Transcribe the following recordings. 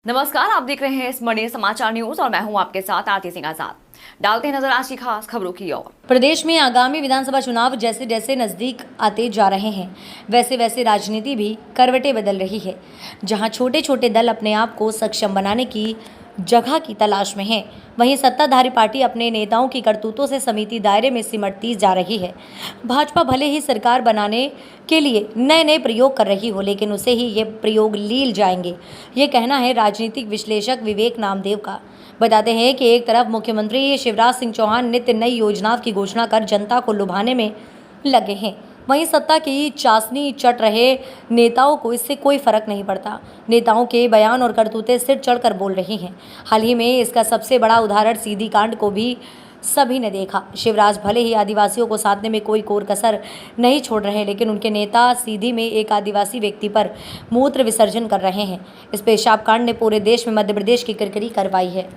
नमस्कार, आप देख रहे हैं स्मरणीय समाचार न्यूज और मैं हूं आपके साथ आरती सिंह आजाद। डालते हैं नजर आज की खास खबरों की ओर। प्रदेश में आगामी विधानसभा चुनाव जैसे जैसे नजदीक आते जा रहे हैं वैसे वैसे राजनीति भी करवटें बदल रही है। जहां छोटे छोटे दल अपने आप को सक्षम बनाने की जगह की तलाश में हैं, वहीं सत्ताधारी पार्टी अपने नेताओं की करतूतों से समिति दायरे में सिमटती जा रही है। भाजपा भले ही सरकार बनाने के लिए नए नए प्रयोग कर रही हो, लेकिन उसे ही ये प्रयोग लील जाएंगे, ये कहना है राजनीतिक विश्लेषक विवेक नामदेव का। बताते हैं कि एक तरफ मुख्यमंत्री शिवराज सिंह चौहान नित्य नई योजनाओं की घोषणा कर जनता को लुभाने में लगे हैं, वहीं सत्ता की चाशनी चट रहे नेताओं को इससे कोई फर्क नहीं पड़ता। नेताओं के बयान और करतूतें सिर चढ़कर बोल रही हैं। हाल ही में इसका सबसे बड़ा उदाहरण सीधी कांड को भी सभी ने देखा। शिवराज भले ही आदिवासियों को साधने में कोई कोर कसर नहीं छोड़ रहे, लेकिन उनके नेता सीधी में एक आदिवासी व्यक्ति पर मूत्र विसर्जन कर रहे हैं। इस पेशाब कांड ने पूरे देश में मध्य प्रदेश की किरकिरी करवाई है।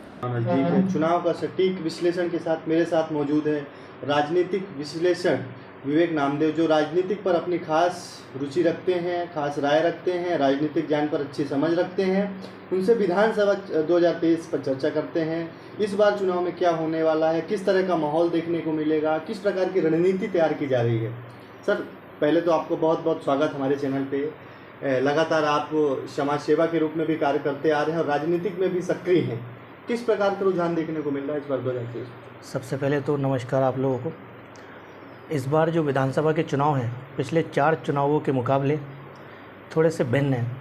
चुनाव का सटीक विश्लेषण के साथ मेरे साथ मौजूद है राजनीतिक विश्लेषक विवेक नामदेव, जो राजनीतिक पर अपनी खास रुचि रखते हैं, खास राय रखते हैं, राजनीतिक ज्ञान पर अच्छी समझ रखते हैं। उनसे विधानसभा 2023 पर चर्चा करते हैं। इस बार चुनाव में क्या होने वाला है, किस तरह का माहौल देखने को मिलेगा, किस प्रकार की रणनीति तैयार की जा रही है। सर, पहले तो आपको बहुत बहुत स्वागत हमारे चैनल पे। लगातार आप समाज सेवा के रूप में भी कार्य करते आ रहे हैं और राजनीतिक में भी सक्रिय हैं। किस प्रकार का रुझान देखने को मिल रहा है इस बार 2023? सबसे पहले तो नमस्कार आप लोगों को। इस बार जो विधानसभा के चुनाव हैं पिछले 4 चुनावों के मुकाबले थोड़े से भिन्न हैं,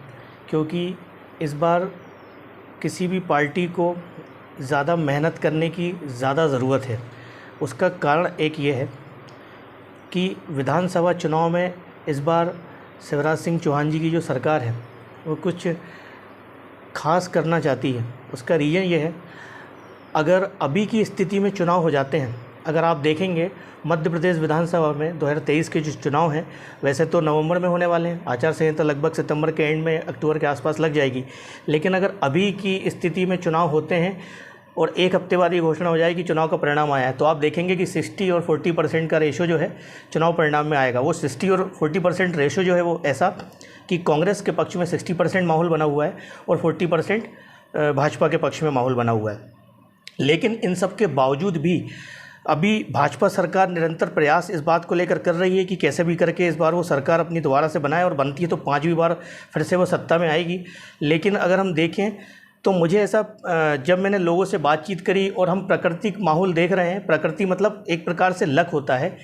क्योंकि इस बार किसी भी पार्टी को ज़्यादा मेहनत करने की ज़्यादा ज़रूरत है। उसका कारण एक ये है कि विधानसभा चुनाव में इस बार शिवराज सिंह चौहान जी की जो सरकार है वो कुछ खास करना चाहती है। उसका रीज़न ये है, अगर अभी की स्थिति में चुनाव हो जाते हैं, अगर आप देखेंगे मध्य प्रदेश विधानसभा में 2023 के जो चुनाव हैं वैसे तो नवंबर में होने वाले हैं, आचार संहिता लगभग सितंबर के एंड में अक्टूबर के आसपास लग जाएगी। लेकिन अगर अभी की स्थिति में चुनाव होते हैं और एक हफ्ते बाद ये घोषणा हो जाए कि चुनाव का परिणाम आया है, तो आप देखेंगे कि 60 और 40% का रेशो जो है चुनाव परिणाम में आएगा। वो 60 और 40% रेशो जो है वो ऐसा कि कांग्रेस के पक्ष में 60% माहौल बना हुआ है और 40% भाजपा के पक्ष में माहौल बना हुआ है। लेकिन इन सब के बावजूद भी अभी भाजपा सरकार निरंतर प्रयास इस बात को लेकर कर रही है कि कैसे भी करके इस बार वो सरकार अपनी दोबारा से बनाए, और बनती है तो 5वीं बार फिर से वो सत्ता में आएगी। लेकिन अगर हम देखें तो मुझे ऐसा, जब मैंने लोगों से बातचीत करी और हम प्राकृतिक माहौल देख रहे हैं, प्रकृति मतलब एक प्रकार से लक होता है,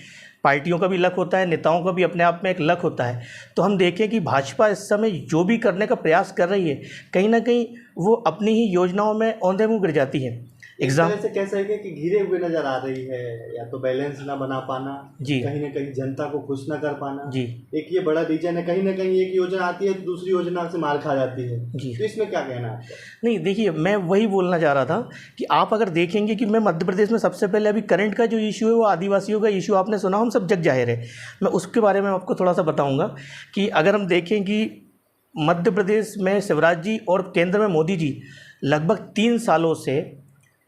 पार्टियों का भी लक होता है, नेताओं का भी अपने आप में एक लक होता है। तो हम देखें कि भाजपा इस समय जो भी करने का प्रयास कर रही है, कहीं ना कहीं वो अपनी ही योजनाओं में औंधे मुँह गिर जाती है। एग्जाम से कह सके कि घिरे हुए नजर आ रही है, या तो बैलेंस ना बना पाना जी, कहीं ना कहीं जनता को खुश ना कर पाना जी, एक ये बड़ा रीजन है। कहीं ना कहीं एक योजना आती है तो दूसरी योजना से मार खा जाती है जी। तो इसमें क्या कहना है? नहीं, देखिए, मैं वही बोलना चाह रहा था कि आप अगर देखेंगे कि मैं मध्य प्रदेश में सबसे पहले अभी करंट का जो इशू है वो आदिवासियों का इशू आपने सुना, हम सब जग जाहिर है। मैं उसके बारे में आपको थोड़ा सा बताऊँगा कि अगर हम देखें कि मध्य प्रदेश में शिवराज जी और केंद्र में मोदी जी लगभग 3 सालों से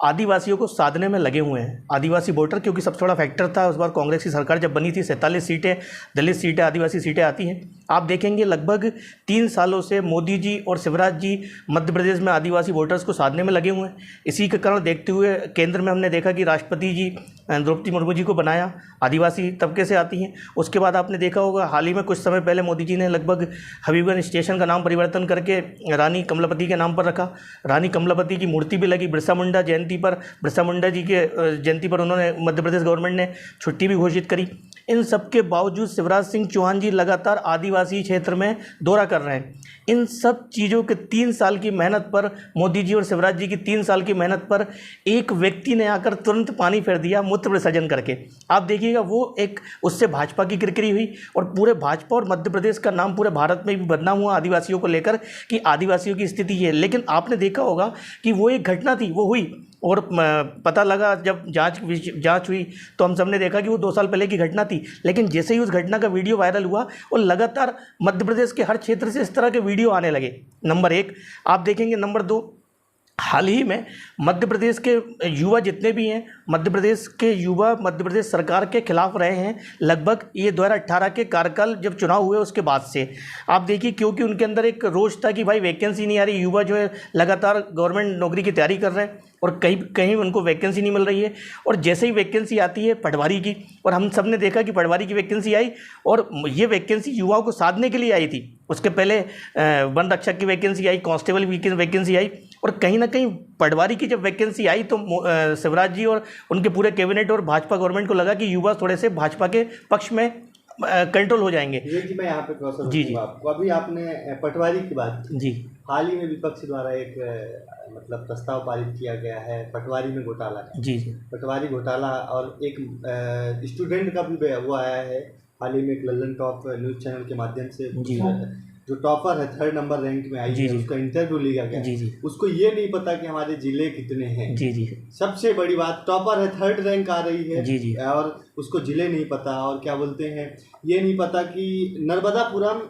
आदिवासियों को साधने में लगे हुए हैं। आदिवासी वोटर, क्योंकि सबसे बड़ा फैक्टर था उस बार कांग्रेस की सरकार जब बनी थी, 47 सीटें दलित सीटें, आदिवासी सीटें आती हैं। आप देखेंगे लगभग 3 सालों से मोदी जी और शिवराज जी मध्य प्रदेश में आदिवासी वोटर्स को साधने में लगे हुए हैं। इसी के कारण देखते हुए केंद्र में हमने देखा कि राष्ट्रपति जी द्रौपदी मुर्मू जी को बनाया, आदिवासी तबके से आती हैं। उसके बाद आपने देखा होगा हाल ही में कुछ समय पहले मोदी जी ने लगभग हबीबगंज स्टेशन का नाम परिवर्तन करके रानी कमलापति के नाम पर रखा। रानी कमलापति की मूर्ति भी लगी। बिरसा मुंडा जयंती पर, बिरसा मुंडा जी के जयंती पर उन्होंने मध्य प्रदेश गवर्नमेंट ने छुट्टी भी घोषित करी। इन सब के बावजूद शिवराज सिंह चौहान जी लगातार आदिवासी क्षेत्र में दौरा कर रहे हैं। इन सब चीज़ों के 3 साल की मेहनत पर, मोदी जी और शिवराज जी की 3 साल की मेहनत पर एक व्यक्ति ने आकर तुरंत पानी फेर दिया मूत्र विसर्जन करके। आप देखिएगा वो एक, उससे भाजपा की किरकिरी हुई और पूरे भाजपा और मध्य प्रदेश का नाम पूरे भारत में भी बदनाम हुआ आदिवासियों को लेकर कि आदिवासियों की स्थिति ये है। लेकिन आपने देखा होगा कि वो एक घटना थी, वो हुई और पता लगा, जब जांच हुई तो हम सब ने देखा कि वो 2 साल पहले की घटना थी। लेकिन जैसे ही उस घटना का वीडियो वायरल हुआ और लगातार मध्य प्रदेश के हर क्षेत्र से इस तरह के वीडियो आने लगे। नंबर 1 आप देखेंगे। नंबर 2, हाल ही में मध्य प्रदेश के युवा जितने भी हैं, मध्य प्रदेश के युवा मध्य प्रदेश सरकार के खिलाफ रहे हैं लगभग ये 2018 के कार्यकाल जब चुनाव हुए उसके बाद से। आप देखिए, क्योंकि उनके अंदर एक रोष था कि भाई वैकेंसी नहीं आ रही, युवा जो है लगातार गवर्नमेंट नौकरी की तैयारी कर रहे हैं और कहीं कहीं उनको वैकेंसी नहीं मिल रही है। और जैसे ही वैकेंसी आती है पटवारी की, और हम सब ने देखा कि पटवारी की वैकेंसी आई और ये वैकेंसी युवाओं को साधने के लिए आई थी। उसके पहले वन रक्षक की वैकेंसी आई, कांस्टेबल की वैकेंसी आई, और कहीं ना कहीं पटवारी की जब वैकेंसी आई तो शिवराज जी और उनके पूरे कैबिनेट और भाजपा गवर्नमेंट को लगा कि युवा थोड़े से भाजपा के पक्ष में कंट्रोल हो जाएंगे। ये जी मैं यहाँ पे क्रॉस जी जी आपको, अभी आपने पटवारी की बात की। जी, हाल ही में विपक्ष द्वारा एक मतलब प्रस्ताव पारित किया गया है पटवारी में घोटाला का। जी जी पटवारी घोटाला, और एक स्टूडेंट का भी वो आया है हाल ही में, एक लल्लन टॉप न्यूज़ चैनल के माध्यम से। जी। जो टॉपर है 3rd नंबर रैंक में आई जी है, जी। उसका इंटरव्यू लिया गया। जी जी उसको ये नहीं पता कि हमारे जिले कितने हैं। जी जी सबसे बड़ी बात, टॉपर है, 3rd रैंक आ रही है। जी जी। और उसको जिले नहीं पता, और क्या बोलते हैं ये नहीं पता कि नर्मदापुरम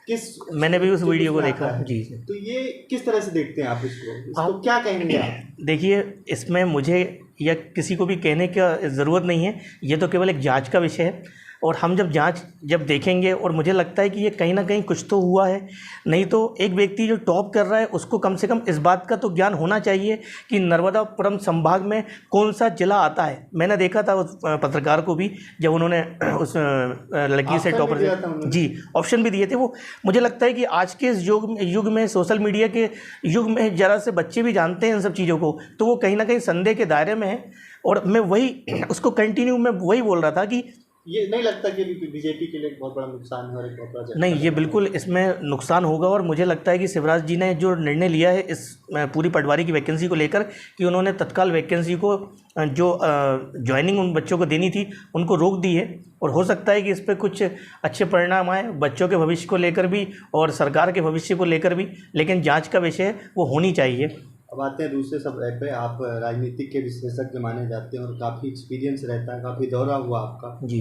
किस, मैंने भी उस वीडियो को किसमें देखा। आता है। जी जी। तो ये किस तरह से देखते हैं आप इसको आप क्या कहेंगे आप? देखिए, इसमें मुझे या किसी को भी कहने का ज़रूरत नहीं है, ये तो केवल एक जांच का विषय है। और हम जब देखेंगे, और मुझे लगता है कि ये कहीं ना कहीं कुछ तो हुआ है। नहीं तो एक व्यक्ति जो टॉप कर रहा है उसको कम से कम इस बात का तो ज्ञान होना चाहिए कि नर्मदापुरम संभाग में कौन सा जिला आता है। मैंने देखा था उस पत्रकार को भी, जब उन्होंने उस लड़की से टॉपर से जी ऑप्शन भी दिए थे। वो मुझे लगता है कि आज के इस युग में सोशल मीडिया के युग में ज़रा से बच्चे भी जानते हैं इन सब चीज़ों को, तो वो कहीं ना कहीं संदेह के दायरे में है। और मैं वही उसको कंटिन्यू मैं वही बोल रहा था कि ये नहीं लगता कि बीजेपी के लिए एक बहुत बड़ा नुकसान है और एक बहुत बड़ा नहीं, ये बिल्कुल इसमें नुकसान होगा। और मुझे लगता है कि शिवराज जी ने जो निर्णय लिया है इस पूरी पटवारी की वैकेंसी को लेकर, कि उन्होंने तत्काल वैकेंसी को जो ज्वाइनिंग उन बच्चों को देनी थी उनको रोक दी है। और हो सकता है कि इस पर कुछ अच्छे परिणाम आए, बच्चों के भविष्य को लेकर भी और सरकार के भविष्य को लेकर भी, लेकिन जाँच का विषय है वो होनी चाहिए। अब आते हैं दूसरे सब पे। आप राजनीतिक के विशेषज्ञ माने जाते हैं और काफ़ी एक्सपीरियंस रहता है, काफ़ी दौरा हुआ आपका। जी।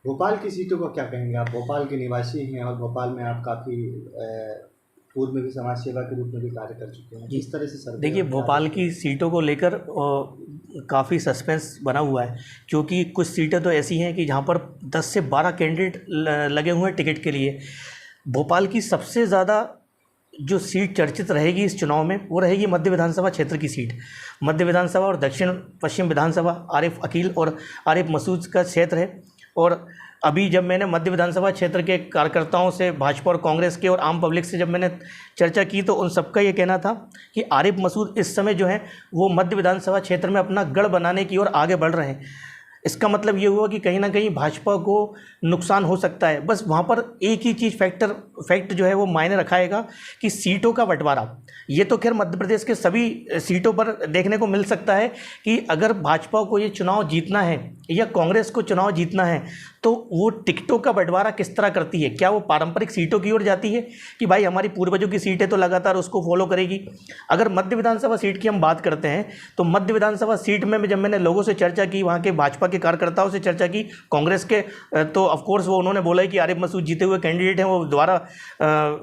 भोपाल की सीटों को क्या कहेंगे? आप भोपाल के निवासी हैं और भोपाल में आप काफ़ी पूर्व में भी समाज सेवा के रूप में भी कार्य कर चुके हैं। किस तरह से सर? देखिए, भोपाल की सीटों को लेकर काफ़ी सस्पेंस बना हुआ है, क्योंकि कुछ सीटें तो ऐसी हैं कि जहाँ पर 10 से 12 कैंडिडेट लगे हुए हैं टिकट के लिए। भोपाल की सबसे ज़्यादा जो सीट चर्चित रहेगी इस चुनाव में वो रहेगी मध्य विधानसभा क्षेत्र की सीट। मध्य विधानसभा और दक्षिण पश्चिम विधानसभा आरिफ अकील और आरिफ मसूद का क्षेत्र है। और अभी जब मैंने मध्य विधानसभा क्षेत्र के कार्यकर्ताओं से, भाजपा और कांग्रेस के और आम पब्लिक से जब मैंने चर्चा की, तो उन सबका ये कहना था कि आरिफ मसूद इस समय जो है वो मध्य विधानसभा क्षेत्र में अपना गढ़ बनाने की ओर आगे बढ़ रहे हैं। इसका मतलब ये हुआ कि कहीं ना कहीं भाजपा को नुकसान हो सकता है। बस वहाँ पर एक ही चीज़ फैक्ट जो है वो मायने रखाएगा कि सीटों का बंटवारा। ये तो खैर मध्य प्रदेश के सभी सीटों पर देखने को मिल सकता है कि अगर भाजपा को ये चुनाव जीतना है या कांग्रेस को चुनाव जीतना है तो वो टिकटों का बंटवारा किस तरह करती है। क्या वो पारंपरिक सीटों की ओर जाती है कि भाई हमारी पूर्वजों की सीटें तो लगातार उसको फॉलो करेगी। अगर मध्य विधानसभा सीट की हम बात करते हैं तो मध्य विधानसभा सीट में जब मैंने लोगों से चर्चा की, वहाँ के भाजपा के कार्यकर्ताओं से चर्चा की, कांग्रेस के तो ऑफकोर्स वो उन्होंने बोला कि आरिफ मसूद जीते हुए कैंडिडेट हैं, वो दोबारा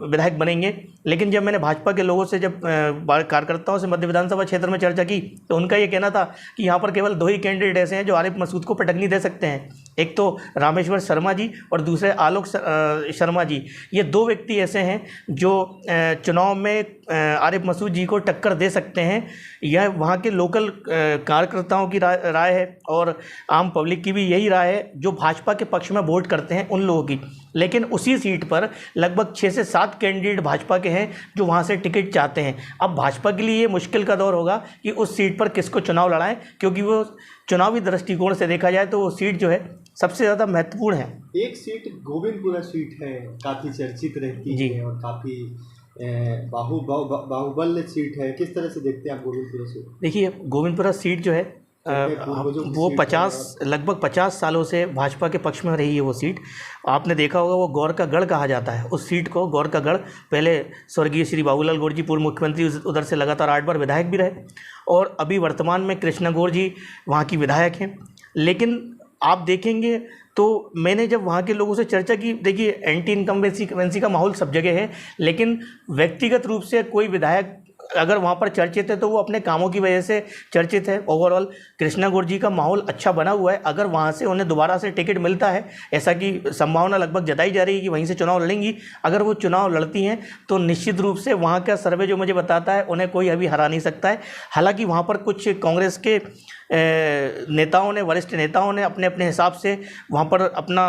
विधायक बनेंगे। लेकिन जब मैंने भाजपा के लोगों से, जब कार्यकर्ताओं से मध्य विधानसभा क्षेत्र में चर्चा की, तो उनका ये कहना था कि यहाँ पर केवल 2 ही कैंडिडेट ऐसे हैं जो आरिफ मसूद को पटकनी दे सकते हैं। एक तो रामेश्वर शर्मा जी और दूसरे आलोक शर्मा जी। ये 2 व्यक्ति ऐसे हैं जो चुनाव में आरिफ मसूद जी को टक्कर दे सकते हैं। यह वहाँ के लोकल कार्यकर्ताओं की राय है और आम पब्लिक की भी यही राय है, जो भाजपा के पक्ष में वोट करते हैं उन लोगों की। लेकिन उसी सीट पर लगभग 6 से 7 कैंडिडेट भाजपा के हैं जो वहाँ से टिकट चाहते हैं। अब भाजपा के लिए ये मुश्किल का दौर होगा कि उस सीट पर किसको चुनाव लड़ाएं, क्योंकि वो चुनावी दृष्टिकोण से देखा जाए तो वो सीट जो है सबसे ज़्यादा महत्वपूर्ण है। एक सीट गोविंदपुरा सीट है, काफ़ी चर्चित रहती है और काफ़ी बाहुबल सीट है। किस तरह से देखते हैं आप गोविंदपुरा सीट? देखिए, गोविंदपुरा सीट जो है वो लगभग 50 सालों से भाजपा के पक्ष में रही है वो सीट। आपने देखा होगा वो गौर का गढ़ कहा जाता है उस सीट को, गौर का गढ़। पहले स्वर्गीय श्री बाबूलाल गौर जी पूर्व मुख्यमंत्री उधर से लगातार 8 बार विधायक भी रहे और अभी वर्तमान में कृष्णा गौर जी वहाँ की विधायक हैं। लेकिन आप देखेंगे तो मैंने जब वहाँ के लोगों से चर्चा की, देखिए एंटी इनकम्बेंसी का माहौल सब जगह है, लेकिन व्यक्तिगत रूप से कोई विधायक अगर वहाँ पर चर्चित है तो वो अपने कामों की वजह से चर्चित है। ओवरऑल कृष्णा गौर जी का माहौल अच्छा बना हुआ है। अगर वहाँ से उन्हें दोबारा से टिकट मिलता है, ऐसा की संभावना लगभग जताई जा रही है कि वहीं से चुनाव लड़ेंगी। अगर वो चुनाव लड़ती हैं तो निश्चित रूप से वहाँ का सर्वे जो मुझे बताता है उन्हें कोई अभी हरा नहीं सकता है। हालांकि वहाँ पर कुछ कांग्रेस के नेताओं ने, वरिष्ठ नेताओं ने अपने अपने हिसाब से वहाँ पर अपना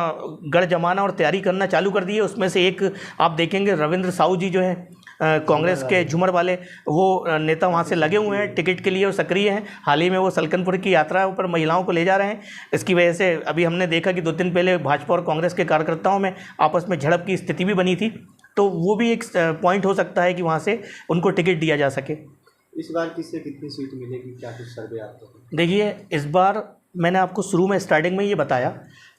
गढ़ जमाना और तैयारी करना चालू कर दी है। उसमें से एक आप देखेंगे रविंद्र साहू जी जो हैं कांग्रेस के झूमर वाले, वो नेता वहाँ से लगे हुए हैं टिकट के लिए और सक्रिय हैं। हाल ही में वो सलकनपुर की यात्रा पर महिलाओं को ले जा रहे हैं। इसकी वजह से अभी हमने देखा कि 2 दिन पहले भाजपा और कांग्रेस के कार्यकर्ताओं में आपस में झड़प की स्थिति भी बनी थी। तो वो भी एक पॉइंट हो सकता है कि वहाँ से उनको टिकट दिया जा सके। इस बार किससे कितनी सीट मिलेगी, क्या कुछ सर्वे आपको? देखिए, इस बार मैंने आपको शुरू में स्टार्टिंग में ये बताया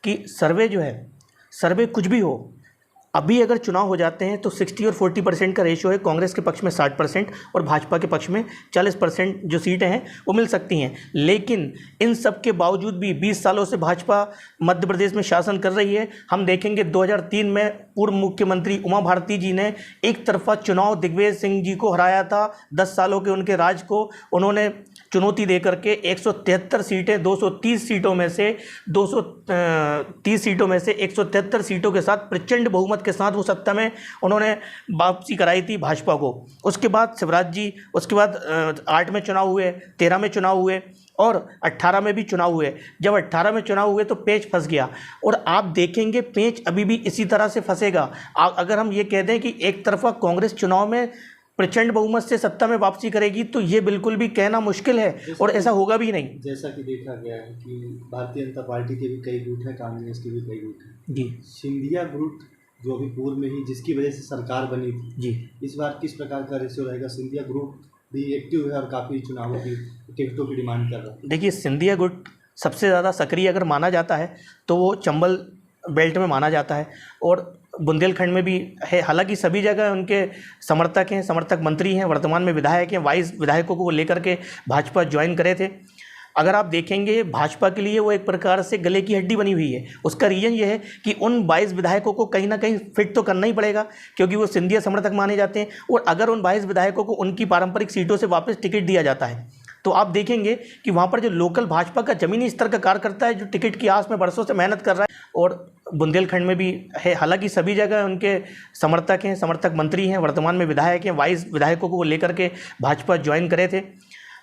कि सर्वे जो है, सर्वे कुछ भी हो, अभी अगर चुनाव हो जाते हैं तो 60 और 40% का रेशियो है। कांग्रेस के पक्ष में 60% और भाजपा के पक्ष में 40% जो सीटें हैं वो मिल सकती हैं। लेकिन इन सब के बावजूद भी 20 सालों से भाजपा मध्य प्रदेश में शासन कर रही है। हम देखेंगे 2003 में पूर्व मुख्यमंत्री उमा भारती जी ने एक तरफा चुनाव दिग्विजय सिंह जी को हराया था। 10 सालों के उनके राज को उन्होंने चुनौती दे करके 173 सीटें, 230 सीटों में से 230 सीटों में से 173 सीटों के साथ प्रचंड बहुमत के साथ वो सत्ता में उन्होंने वापसी कराई थी भाजपा को। उसके बाद शिवराज जी, उसके बाद 8 में चुनाव हुए, 13 में चुनाव हुए और 18 में भी चुनाव हुए। जब 18 में चुनाव हुए तो पेच फंस गया और आप देखेंगे पेच अभी भी इसी तरह से फंसेगा। अगर हम ये कह दें कि एक तरफा कांग्रेस चुनाव में प्रचंड बहुमत से सत्ता में वापसी करेगी तो ये बिल्कुल भी कहना मुश्किल है और ऐसा होगा भी नहीं। जैसा कि देखा गया है कि भारतीय जनता पार्टी के भी कई गुट हैं, कांग्रेस के भी कई गुट हैं जी। सिंधिया गुट जो अभी पूर्व में ही जिसकी वजह से सरकार बनी थी जी, इस बार किस प्रकार का रेशियो रहेगा? सिंधिया ग्रुप भी एक्टिव है और काफ़ी चुनावों की टिकटों की डिमांड कर रहा है। देखिए, सिंधिया गुट सबसे ज़्यादा सक्रिय अगर माना जाता है तो वो चंबल बेल्ट में माना जाता है और बुंदेलखंड में भी है। हालांकि सभी जगह उनके समर्थक हैं, समर्थक मंत्री हैं, वर्तमान में विधायक हैं। 22 विधायकों को वो लेकर के भाजपा ज्वाइन करे थे। अगर आप देखेंगे भाजपा के लिए वो एक प्रकार से गले की हड्डी बनी हुई है। उसका रीज़न ये है कि उन 22 विधायकों को कहीं ना कहीं फिट तो करना ही पड़ेगा क्योंकि वो सिंधिया समर्थक माने जाते हैं। और अगर उन 22 विधायकों को उनकी पारंपरिक सीटों से वापस टिकट दिया जाता है तो आप देखेंगे कि वहाँ पर जो लोकल भाजपा का ज़मीनी स्तर का कार्यकर्ता है, जो टिकट की आस में बरसों से मेहनत कर रहा है और बुंदेलखंड में भी है। हालांकि सभी जगह उनके समर्थक हैं, समर्थक मंत्री हैं, वर्तमान में विधायक हैं। 22 विधायकों को वो लेकर के भाजपा ज्वाइन करे थे।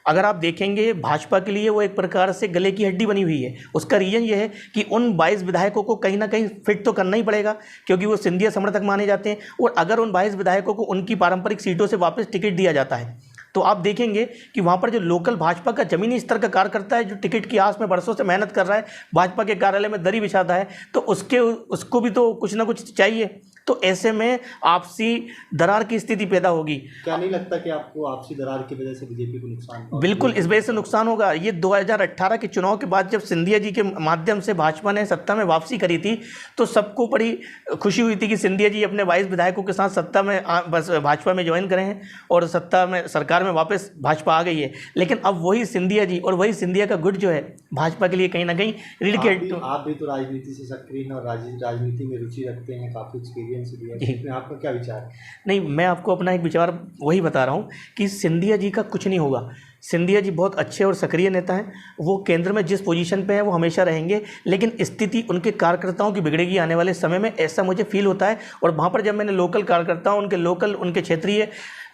अगर आप देखेंगे भाजपा के लिए वो एक प्रकार से गले की हड्डी बनी हुई है। उसका रीज़न ये है कि उन 22 विधायकों को कहीं ना कहीं फिट तो करना ही पड़ेगा क्योंकि वो सिंधिया समर्थक माने जाते हैं। और अगर उन 22 विधायकों को उनकी पारंपरिक सीटों से वापस टिकट दिया जाता है तो आप देखेंगे कि वहाँ पर जो लोकल भाजपा का ज़मीनी स्तर का कार्यकर्ता है, जो टिकट की आस में बरसों से मेहनत कर रहा है, भाजपा के कार्यालय में दरी बिछाता है, तो उसको भी तो कुछ ना कुछ चाहिए। तो ऐसे में आपसी दरार की स्थिति पैदा होगी। क्या नहीं लगता कि आपको आपसी दरार की वजह से बीजेपी को नुकसान होगा? बिल्कुल, इस वजह से नुकसान होगा। ये 2018 के चुनाव के बाद जब सिंधिया जी के माध्यम से भाजपा ने सत्ता में वापसी करी थी तो सबको बड़ी खुशी हुई थी कि सिंधिया जी अपने 22 विधायकों के साथ सत्ता में बस भाजपा में ज्वाइन करे हैं और सत्ता में सरकार में वापस भाजपा आ गई है। लेकिन अब वही सिंधिया जी और वही सिंधिया का गुट जो है भाजपा के लिए कहीं ना कहीं रीढ़ की हड्डी। आप भी तो राजनीति से सक्रिय हैं और राजनीति में रुचि रखते हैं, काफ़ी एक्सपीरियंस भी है, इसमें आपका क्या विचार है? नहीं, मैं आपको अपना एक विचार वही बता रहा हूँ कि सिंधिया जी का कुछ नहीं होगा। सिंधिया जी बहुत अच्छे और सक्रिय नेता हैं। वो केंद्र में जिस पोजीशन पे हैं वो हमेशा रहेंगे, लेकिन स्थिति उनके कार्यकर्ताओं की बिगड़ेगी आने वाले समय में, ऐसा मुझे फील होता है। और वहाँ पर जब मैंने लोकल कार्यकर्ताओं, उनके क्षेत्रीय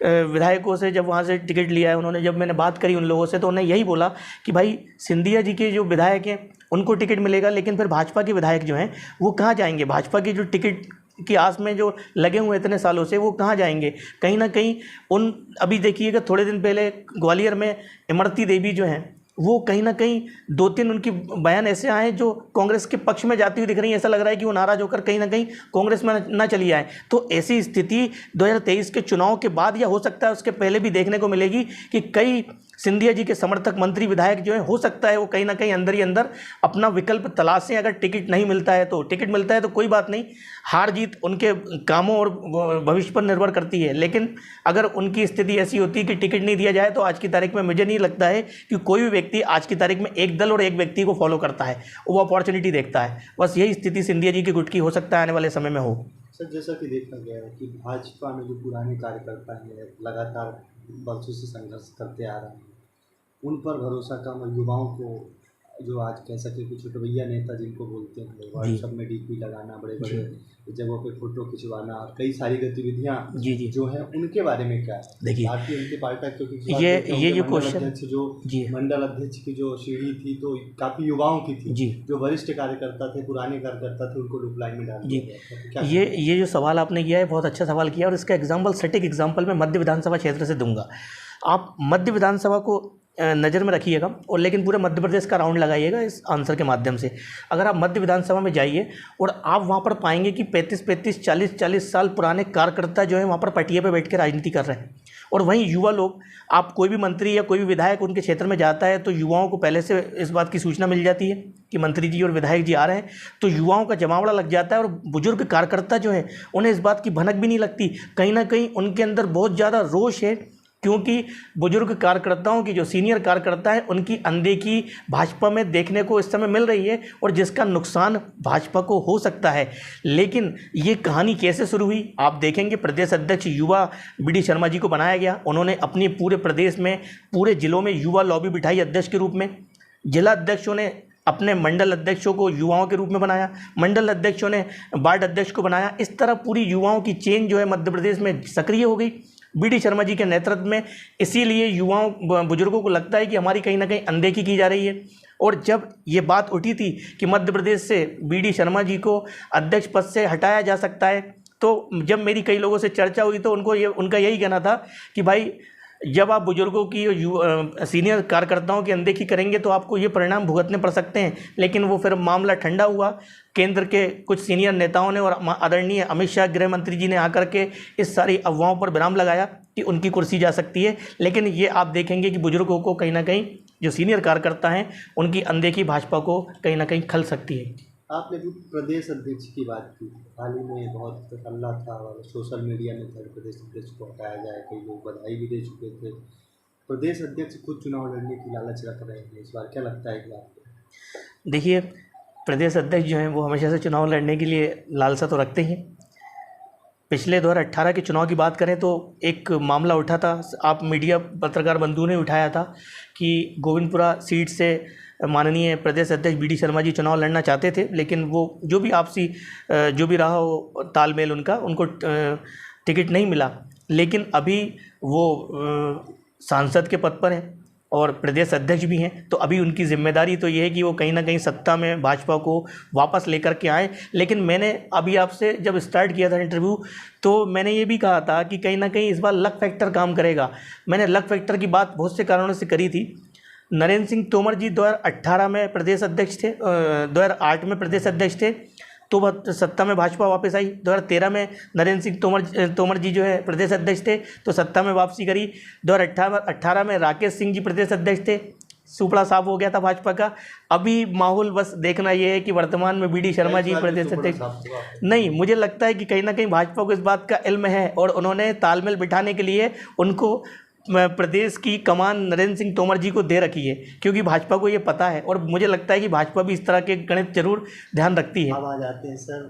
विधायकों से जब वहाँ से टिकट लिया है उन्होंने, जब मैंने बात करी उन लोगों से तो उन्होंने यही बोला कि भाई सिंधिया जी के जो विधायक हैं उनको टिकट मिलेगा, लेकिन फिर भाजपा के विधायक जो हैं वो कहाँ जाएंगे? भाजपा की जो टिकट की आस में जो लगे हुए इतने सालों से वो कहाँ जाएंगे? कहीं ना कहीं अभी देखिएगा थोड़े दिन पहले ग्वालियर में इमरती देवी जो हैं वो कहीं ना कहीं 2-3 उनकी बयान ऐसे आए हैं जो कांग्रेस के पक्ष में जाती हुई दिख रही है। ऐसा लग रहा है कि वो नाराज होकर कहीं ना कहीं कांग्रेस में ना चली आए। तो ऐसी स्थिति 2023 के चुनाव के बाद या हो सकता है उसके पहले भी देखने को मिलेगी कि कई सिंधिया जी के समर्थक मंत्री विधायक जो हैं हो सकता है वो कहीं ना कहीं अंदर ही अंदर अपना विकल्प तलाशें। अगर टिकट नहीं मिलता है तो टिकट मिलता है तो कोई बात नहीं, हार जीत उनके कामों और भविष्य पर निर्भर करती है। लेकिन अगर उनकी स्थिति ऐसी होती है कि टिकट नहीं दिया जाए तो आज की तारीख में मुझे नहीं लगता है कि कोई भी व्यक्ति आज की तारीख में एक दल और एक व्यक्ति को फॉलो करता है, वो अपॉर्चुनिटी देखता है। बस यही स्थिति सिंधिया जी की गुट की हो सकता है आने वाले समय में हो। सर, जैसा कि देखा गया है कि भाजपा में जो पुराने कार्यकर्ता हैं लगातार वर्षों से संघर्ष करते आ रहे हैं, उन पर भरोसा कम और युवाओं को जो आज कह सके कि छोटभैया नेता जिनको बोलते हैं, व्हाट्सएप में डीपी लगाना, बड़े बड़े जगहों पे फोटो खिंचवाना और कई सारी गतिविधियां जी जी जो है उनके बारे में क्या है? देखिए, भारतीय जनता पार्टी क्योंकि इस बार ये देखते होंगे जो मंडल क्वेश्चन अध्यक्ष जो जी मंडल अध्यक्ष की जो सीढ़ी थी तो काफी युवाओं की थी, जी जो वरिष्ठ कार्यकर्ता थे, पुराने कार्यकर्ता थे, उनको लूप लाइन में डाल जी दिया गया था। तो क्या ये जो सवाल आपने किया है बहुत अच्छा सवाल किया, और इसका एग्जाम्पल, सटीक एग्जाम्पल मैं मध्य विधानसभा क्षेत्र से दूंगा। आप मध्य विधानसभा को नज़र में रखिएगा, और लेकिन पूरे मध्य प्रदेश का राउंड लगाइएगा इस आंसर के माध्यम से। अगर आप मध्य विधानसभा में जाइए और आप वहाँ पर पाएंगे कि 35-35, 40-40 साल पुराने कार्यकर्ता जो है वहाँ पर पटिया पे बैठ के राजनीति कर रहे हैं, और वहीं युवा लोग, आप कोई भी मंत्री या कोई भी विधायक उनके क्षेत्र में जाता है तो युवाओं को पहले से इस बात की सूचना मिल जाती है कि मंत्री जी और विधायक जी आ रहे हैं, तो युवाओं का जमावड़ा लग जाता है, और बुजुर्ग कार्यकर्ता जो हैं उन्हें इस बात की भनक भी नहीं लगती। कहीं ना कहीं उनके अंदर बहुत ज़्यादा रोष है, क्योंकि बुजुर्ग कार्यकर्ताओं की, जो सीनियर कार्यकर्ता है, उनकी अनदेखी भाजपा में देखने को इस समय मिल रही है, और जिसका नुकसान भाजपा को हो सकता है। लेकिन ये कहानी कैसे शुरू हुई आप देखेंगे। प्रदेश अध्यक्ष युवा BD शर्मा जी को बनाया गया, उन्होंने अपने पूरे प्रदेश में, पूरे जिलों में युवा लॉबी बिठाई अध्यक्ष के रूप में। जिला अध्यक्षों ने अपने मंडल अध्यक्षों को युवाओं के रूप में बनाया, मंडल अध्यक्षों ने वार्ड अध्यक्ष को बनाया। इस तरह पूरी युवाओं की चेन जो है मध्य प्रदेश में सक्रिय हो गई BD शर्मा जी के नेतृत्व में। इसीलिए युवाओं, बुजुर्गों को लगता है कि हमारी कहीं ना कहीं अनदेखी की जा रही है। और जब ये बात उठी थी कि मध्य प्रदेश से BD शर्मा जी को अध्यक्ष पद से हटाया जा सकता है, तो जब मेरी कई लोगों से चर्चा हुई तो उनका यही कहना था कि भाई, जब आप बुजुर्गों की, सीनियर कार्यकर्ताओं की अनदेखी करेंगे तो आपको ये परिणाम भुगतने पड़ सकते हैं। लेकिन वो फिर मामला ठंडा हुआ। केंद्र के कुछ सीनियर नेताओं ने और आदरणीय अमित शाह गृह मंत्री जी ने आकर के इस सारी अफवाहों पर विराम लगाया कि उनकी कुर्सी जा सकती है। लेकिन ये आप देखेंगे कि बुजुर्गों को कहीं ना कहीं, जो सीनियर कार्यकर्ता हैं, उनकी अनदेखी भाजपा को कहीं ना कहीं खल सकती है। आपने भी प्रदेश अध्यक्ष की बात की, हाल ही में बहुत हल्ला था और सोशल मीडिया में था प्रदेश अध्यक्ष को हटाया जाए, कई लोग बधाई भी दे चुके थे। प्रदेश अध्यक्ष खुद चुनाव लड़ने की लालच रख रहे हैं, इस बार क्या लगता है कि आपको? देखिए, प्रदेश अध्यक्ष जो हैं वो हमेशा से चुनाव लड़ने के लिए लालसा तो रखते ही। पिछले 2018 के चुनाव की बात करें तो एक मामला उठा था, आप मीडिया पत्रकार बंधु ने उठाया था कि गोविंदपुरा सीट से माननीय प्रदेश अध्यक्ष BD शर्मा जी चुनाव लड़ना चाहते थे, लेकिन वो जो भी आपसी जो भी रहा हो तालमेल उनको टिकट नहीं मिला। लेकिन अभी वो सांसद के पद पर हैं और प्रदेश अध्यक्ष भी हैं, तो अभी उनकी जिम्मेदारी तो ये है कि वो कहीं ना कहीं सत्ता में भाजपा को वापस लेकर के आए। लेकिन मैंने अभी आपसे जब स्टार्ट किया था इंटरव्यू, तो मैंने ये भी कहा था कि कहीं ना कहीं इस बार लक फैक्टर काम करेगा। मैंने लक फैक्टर की बात बहुत से कारणों से करी थी। नरेंद्र सिंह तोमर जी 2018 में प्रदेश अध्यक्ष थे, 2008 में प्रदेश अध्यक्ष थे, तो सत्ता में भाजपा वापस आई। 2013 में नरेंद्र सिंह तोमर जी जो है प्रदेश अध्यक्ष थे, तो सत्ता में वापसी करी। 2018 में राकेश सिंह जी प्रदेश अध्यक्ष थे, सुपड़ा साफ हो गया था भाजपा का। अभी माहौल बस देखना ये है कि वर्तमान में BD शर्मा जी प्रदेश अध्यक्ष नहीं, मुझे लगता है कि कहीं ना कहीं भाजपा को इस बात का इल्म है और उन्होंने तालमेल बिठाने के लिए उनको प्रदेश की कमान नरेंद्र सिंह तोमर जी को दे रखी है, क्योंकि भाजपा को ये पता है और मुझे लगता है कि भाजपा भी इस तरह के गणित जरूर ध्यान रखती है। अब आ जाते हैं सर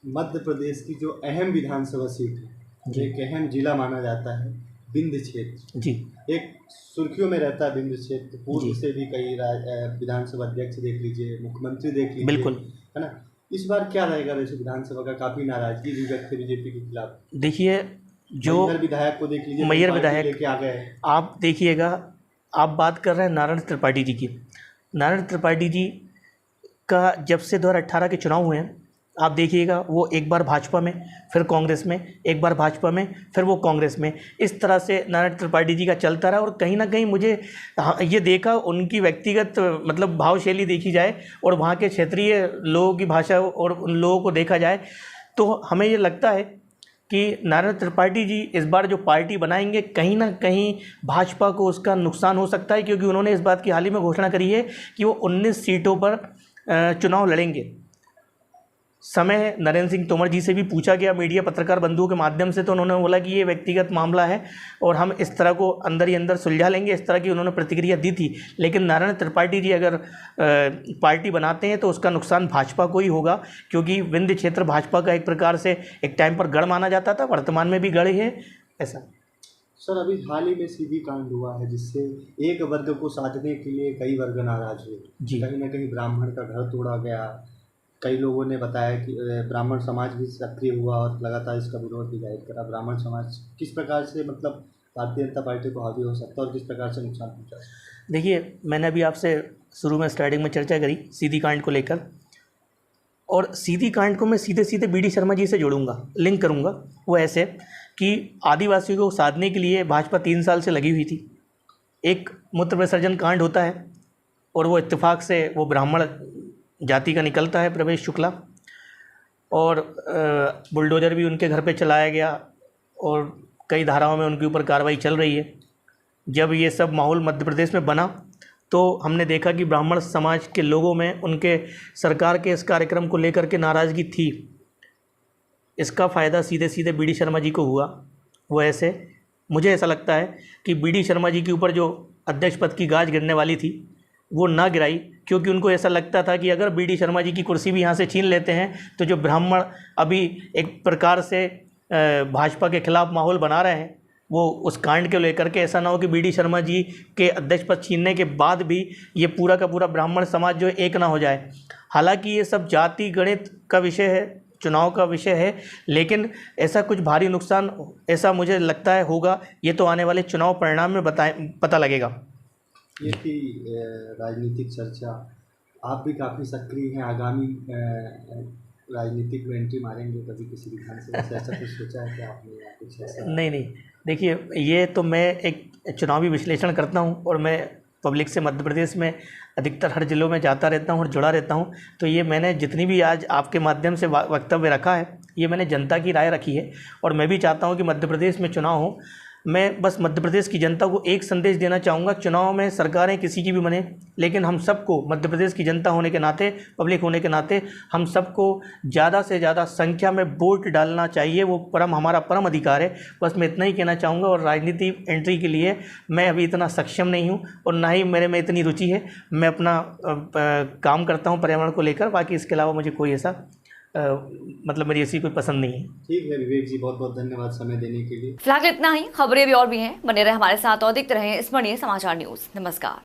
मध्य प्रदेश की जो अहम विधानसभा सीट है, जो एक अहम जिला माना जाता है, विंध्य क्षेत्र जी। एक सुर्खियों में रहता है विंध्य क्षेत्र, पूर्व से भी कई विधानसभा अध्यक्ष देख लीजिए, मुख्यमंत्री देख लीजिए, बिल्कुल, है ना। इस बार क्या रहेगा वैसे विधानसभा का? काफ़ी नाराजगी भी व्यक्त है बीजेपी के खिलाफ। देखिए, जो विधायक को देख लीजिए, मैयर विधायक लेके आ गए। आप देखिएगा, आप बात कर रहे हैं नारायण त्रिपाठी जी की। नारायण त्रिपाठी जी का जब से 2018 के चुनाव हुए हैं, आप देखिएगा वो एक बार भाजपा में, फिर कांग्रेस में, एक बार भाजपा में, फिर वो कांग्रेस में, इस तरह से नारायण त्रिपाठी जी का चलता रहा। और कहीं ना कहीं मुझे ये देखा, उनकी व्यक्तिगत मतलब भावशैली देखी जाए और वहाँ के क्षेत्रीय लोगों की भाषा और उन लोगों को देखा जाए, तो हमें ये लगता है कि नारायण त्रिपाठी जी इस बार जो पार्टी बनाएंगे, कहीं ना कहीं भाजपा को उसका नुकसान हो सकता है, क्योंकि उन्होंने इस बात की हाल ही में घोषणा करी है कि वो 19 सीटों पर चुनाव लड़ेंगे। समय नरेंद्र सिंह तोमर जी से भी पूछा गया मीडिया पत्रकार बंधुओं के माध्यम से, तो उन्होंने बोला कि ये व्यक्तिगत मामला है और हम इस तरह को अंदर ही अंदर सुलझा लेंगे, इस तरह की उन्होंने प्रतिक्रिया दी थी। लेकिन नारायण त्रिपाठी जी अगर पार्टी बनाते हैं तो उसका नुकसान भाजपा को ही होगा, क्योंकि विंध्य क्षेत्र भाजपा का एक प्रकार से एक टाइम पर गढ़ माना जाता था, वर्तमान में भी गढ़ है ऐसा। सर अभी हाल ही में सीधी कांड हुआ है जिससे एक वर्ग को साधने के लिए कई वर्ग नाराज हुए। जी। कहीं ना कहीं ब्राह्मण का घर तोड़ा गया। कई लोगों ने बताया कि ब्राह्मण समाज भी सक्रिय हुआ और लगातार इसका विरोध भी जाहिर करा। ब्राह्मण समाज किस प्रकार से मतलब भारतीय जनता पार्टी को हावी हो सकता है और किस प्रकार से नुकसान पहुंचा सकता है? देखिए, मैंने अभी आपसे शुरू में स्टार्टिंग में चर्चा करी सीधी कांड को लेकर, और सीधी कांड को मैं सीधे सीधे BD शर्मा जी से जोड़ूंगा, लिंक करूंगा। वो ऐसे कि आदिवासियों को साधने के लिए भाजपा 3 साल से लगी हुई थी। एक मूत्र विसर्जन कांड होता है और वो इत्तेफाक से वो ब्राह्मण जाति का निकलता है, प्रवेश शुक्ला, और बुलडोज़र भी उनके घर पे चलाया गया और कई धाराओं में उनके ऊपर कार्रवाई चल रही है। जब ये सब माहौल मध्य प्रदेश में बना तो हमने देखा कि ब्राह्मण समाज के लोगों में उनके सरकार के इस कार्यक्रम को लेकर के नाराज़गी थी। इसका फ़ायदा सीधे सीधे BD शर्मा जी को हुआ। वो ऐसे, मुझे ऐसा लगता है कि BD शर्मा जी के ऊपर जो अध्यक्ष पद की गाज गिरने वाली थी वो ना गिराई, क्योंकि उनको ऐसा लगता था कि अगर BD शर्मा जी की कुर्सी भी यहाँ से छीन लेते हैं तो जो ब्राह्मण अभी एक प्रकार से भाजपा के खिलाफ माहौल बना रहे हैं, वो उस कांड को लेकर के ऐसा ना हो कि BD शर्मा जी के अध्यक्ष पद छीनने के बाद भी ये पूरा का पूरा ब्राह्मण समाज जो एक ना हो जाए। हालांकि ये सब जाति गणित का विषय है, चुनाव का विषय है, लेकिन ऐसा कुछ भारी नुकसान ऐसा मुझे लगता है होगा, ये तो आने वाले चुनाव परिणाम में पता लगेगा। ये थी राजनीतिक चर्चा। आप भी काफ़ी सक्रिय हैं, आगामी राजनीतिक में एंट्री मारेंगे कभी किसी विधानसभा से, ऐसा कुछ सोचा है कि आपने या कुछ ऐसा? नहीं, देखिए, ये तो मैं एक चुनावी विश्लेषण करता हूँ और मैं पब्लिक से मध्य प्रदेश में अधिकतर हर ज़िलों में जाता रहता हूँ और जुड़ा रहता हूँ। तो ये मैंने जितनी भी आज आपके माध्यम से वक्तव्य रखा है, ये मैंने जनता की राय रखी है और मैं भी चाहता हूँ कि मध्य प्रदेश में चुनाव हो। मैं बस मध्य प्रदेश की जनता को एक संदेश देना चाहूँगा, चुनाव में सरकारें किसी की भी बने, लेकिन हम सबको मध्य प्रदेश की जनता होने के नाते, पब्लिक होने के नाते, हम सबको ज़्यादा से ज़्यादा संख्या में वोट डालना चाहिए। वो हमारा परम अधिकार है। बस मैं इतना ही कहना चाहूँगा। और राजनीति एंट्री के लिए मैं अभी इतना सक्षम नहीं हूँ और ना ही मेरे में इतनी रुचि है। मैं अपना काम करता हूँ पर्यावरण को लेकर, बाकी इसके अलावा मुझे कोई ऐसा मतलब मेरी ऐसी कोई पसंद नहीं है। ठीक है विवेक जी, बहुत बहुत धन्यवाद समय देने के लिए। फिलहाल इतना ही। खबरें भी और भी हैं, बने रहे हमारे साथ और देखते रहें स्मरणीय समाचार न्यूज़। नमस्कार।